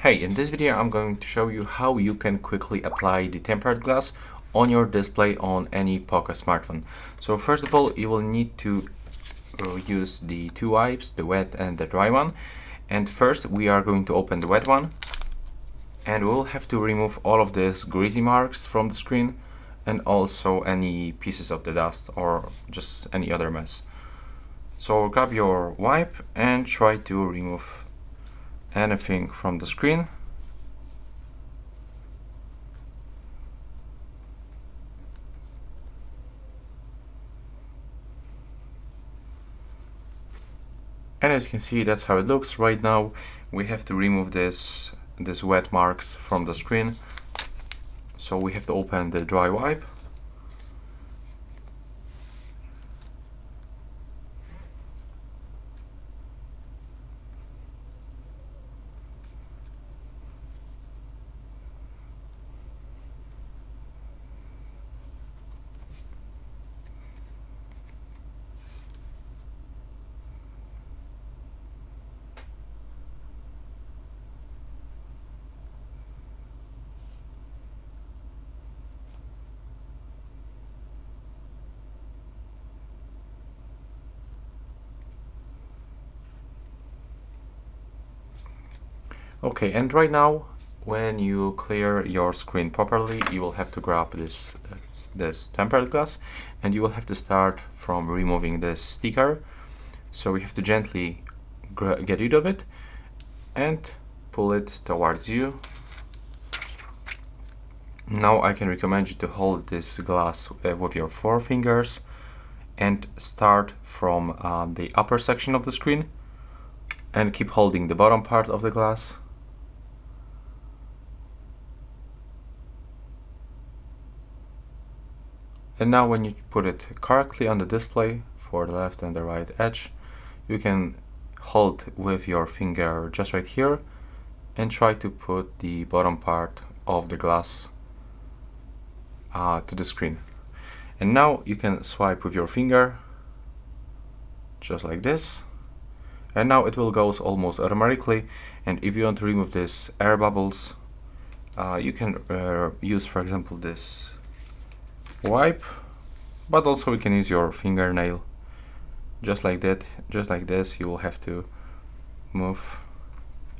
Hey, in this video I'm going to show you how you can quickly apply the tempered glass on your display on any POCO smartphone. So first of all, you will need to use the two wipes, the wet and the dry one. And first we are going to open the wet one, and we'll have to remove all of these greasy marks from the screen and also any pieces of the dust or just any other mess. So grab your wipe and try to remove anything from the screen. And as you can see, that's how it looks. Right now we have to remove this wet marks from the screen, so we have to open the dry wipe. Okay, and right now, when you clear your screen properly, you will have to grab this tempered glass, and you will have to start from removing this sticker. So we have to gently get rid of it and pull it towards you. Now I can recommend you to hold this glass with your four fingers and start from the upper section of the screen and keep holding the bottom part of the glass. And now when you put it correctly on the display for the left and the right edge, you can hold with your finger just right here and try to put the bottom part of the glass to the screen. And now you can swipe with your finger just like this, and now it will go almost automatically. And if you want to remove this air bubbles, you can use, for example, this wipe, but also you can use your fingernail just like that. Just like this, you will have to move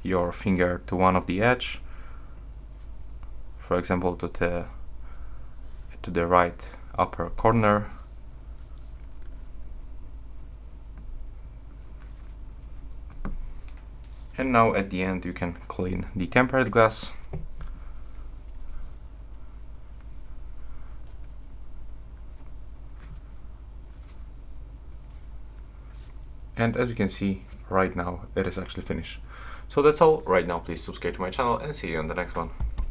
your finger to one of the edge, for example to the right upper corner, and now at the end you can clean the tempered glass. And as you can see, right now it is actually finished. So that's all right now. Please subscribe to my channel and see you on the next one.